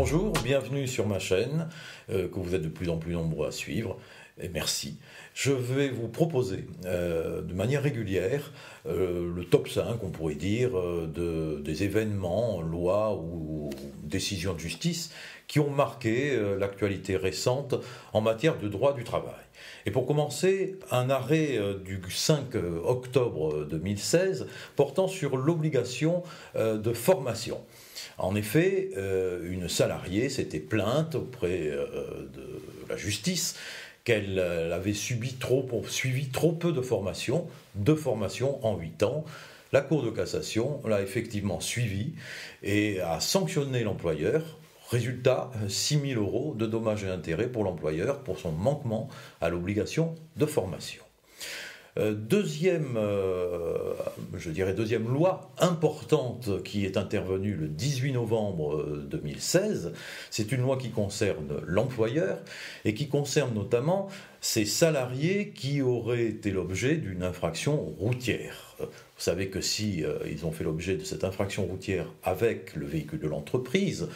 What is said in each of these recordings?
Bonjour, bienvenue sur ma chaîne, que vous êtes de plus en plus nombreux à suivre, et merci. Je vais vous proposer de manière régulière le top 5, on pourrait dire, des événements, lois ou décisions de justice qui ont marqué l'actualité récente en matière de droit du travail. Et pour commencer, un arrêt du 5 octobre 2016 portant sur l'obligation de formation. En effet, une salariée s'était plainte auprès de la justice qu'elle avait suivi trop peu de formation en 8 ans. La Cour de cassation l'a effectivement suivi et a sanctionné l'employeur. Résultat, 6 000 € de dommages et intérêts pour l'employeur pour son manquement à l'obligation de formation. Deuxième loi importante qui est intervenue le 18 novembre 2016, c'est une loi qui concerne l'employeur et qui concerne notamment ces salariés qui auraient été l'objet d'une infraction routière. Vous savez que si ils ont fait l'objet de cette infraction routière avec le véhicule de l'entreprise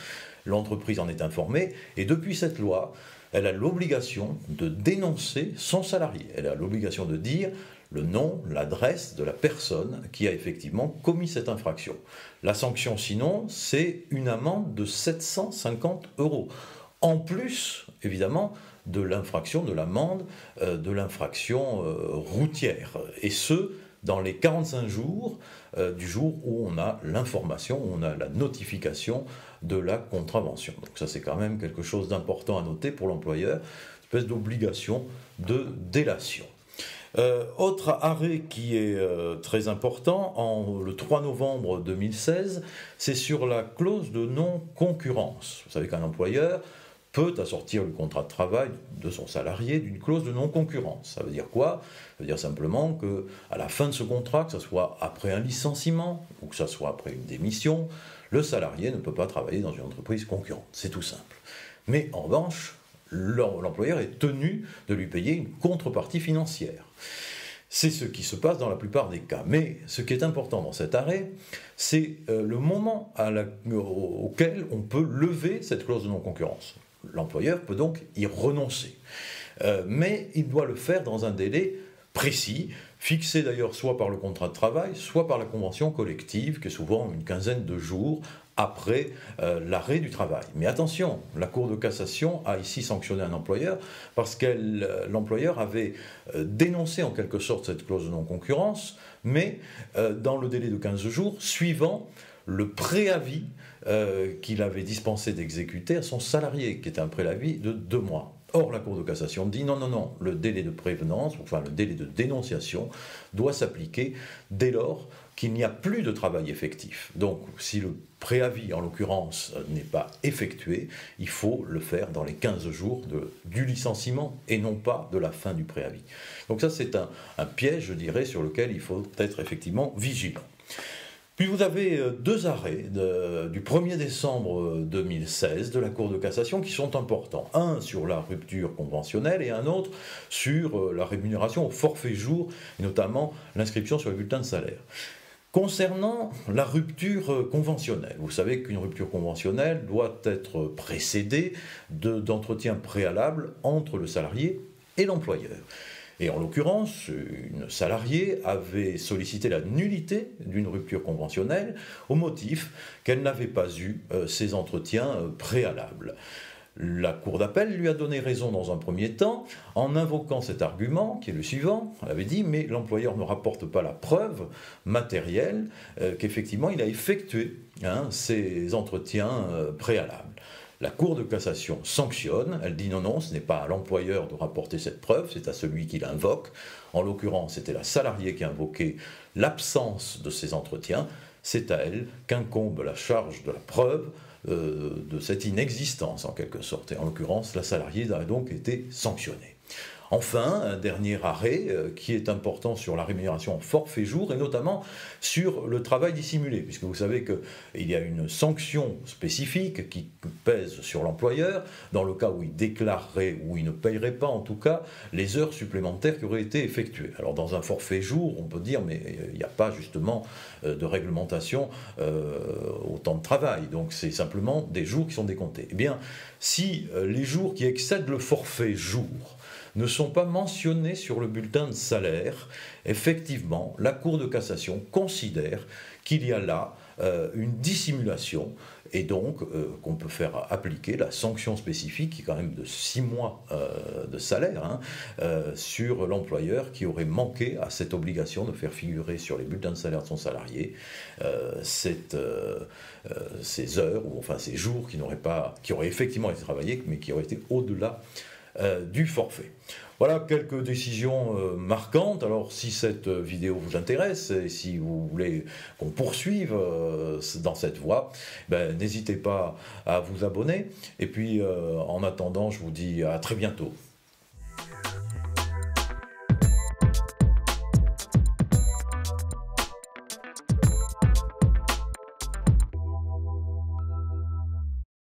en est informée et depuis cette loi, elle a l'obligation de dénoncer son salarié. Elle a l'obligation de dire le nom, l'adresse de la personne qui a effectivement commis cette infraction. La sanction, sinon, c'est une amende de 750 €. En plus, évidemment, de l'infraction, de l'amende, de l'infraction routière. Et ce, dans les 45 jours du jour où on a l'information, où on a la notification de la contravention. Donc ça, c'est quand même quelque chose d'important à noter pour l'employeur, une espèce d'obligation de délation. Autre arrêt qui est très important, le 3 novembre 2016, c'est sur la clause de non-concurrence. Vous savez qu'un employeur peut assortir le contrat de travail de son salarié d'une clause de non-concurrence. Ça veut dire quoi? Ça veut dire simplement qu'à la fin de ce contrat, que ce soit après un licenciement ou que ce soit après une démission, le salarié ne peut pas travailler dans une entreprise concurrente. C'est tout simple. Mais en revanche, l'employeur est tenu de lui payer une contrepartie financière. C'est ce qui se passe dans la plupart des cas. Mais ce qui est important dans cet arrêt, c'est le moment auquel on peut lever cette clause de non-concurrence. L'employeur peut donc y renoncer. Mais il doit le faire dans un délai précis, fixé d'ailleurs soit par le contrat de travail, soit par la convention collective, qui est souvent une quinzaine de jours après l'arrêt du travail. Mais attention, la Cour de cassation a ici sanctionné un employeur parce que l'employeur avait dénoncé en quelque sorte cette clause de non-concurrence, mais dans le délai de 15 jours suivant le préavis qu'il avait dispensé d'exécuter à son salarié, qui était un préavis de 2 mois. Or, la Cour de cassation dit non, le délai de prévenance, enfin le délai de dénonciation, doit s'appliquer dès lors qu'il n'y a plus de travail effectif. Donc, si le préavis, en l'occurrence, n'est pas effectué, il faut le faire dans les 15 jours du licenciement et non pas de la fin du préavis. Donc ça, c'est un piège, je dirais, sur lequel il faut être effectivement vigilant. Puis vous avez 2 arrêts du 1er décembre 2016 de la Cour de cassation qui sont importants. Un sur la rupture conventionnelle et un autre sur la rémunération au forfait jour, et notamment l'inscription sur le bulletin de salaire. Concernant la rupture conventionnelle, vous savez qu'une rupture conventionnelle doit être précédée d'entretiens préalables entre le salarié et l'employeur. Et en l'occurrence, une salariée avait sollicité la nullité d'une rupture conventionnelle au motif qu'elle n'avait pas eu ces entretiens préalables. La Cour d'appel lui a donné raison dans un premier temps en invoquant cet argument qui est le suivant. Elle avait dit mais l'employeur ne rapporte pas la preuve matérielle qu'effectivement il a effectué ces entretiens préalables. La Cour de cassation sanctionne, elle dit non, ce n'est pas à l'employeur de rapporter cette preuve, c'est à celui qui l'invoque. En l'occurrence, c'était la salariée qui invoquait l'absence de ces entretiens, c'est à elle qu'incombe la charge de la preuve de cette inexistence en quelque sorte. Et en l'occurrence, la salariée a donc été sanctionnée. Enfin, un dernier arrêt qui est important sur la rémunération en forfait jour et notamment sur le travail dissimulé, puisque vous savez qu'il y a une sanction spécifique qui pèse sur l'employeur dans le cas où il déclarerait ou il ne payerait pas en tout cas les heures supplémentaires qui auraient été effectuées. Alors dans un forfait jour, on peut dire mais il n'y a pas justement de réglementation au temps de travail, donc c'est simplement des jours qui sont décomptés. Eh bien, si les jours qui excèdent le forfait jour ne sont pas mentionnés sur le bulletin de salaire, effectivement, la Cour de cassation considère qu'il y a là une dissimulation et donc qu'on peut faire appliquer la sanction spécifique qui est quand même de 6 mois de salaire sur l'employeur qui aurait manqué à cette obligation de faire figurer sur les bulletins de salaire de son salarié ces heures ou enfin ces jours qui auraient effectivement été travaillés mais qui auraient été au-delà du forfait. Voilà quelques décisions marquantes. Alors si cette vidéo vous intéresse et si vous voulez qu'on poursuive dans cette voie, n'hésitez pas à vous abonner. Et puis en attendant, je vous dis à très bientôt.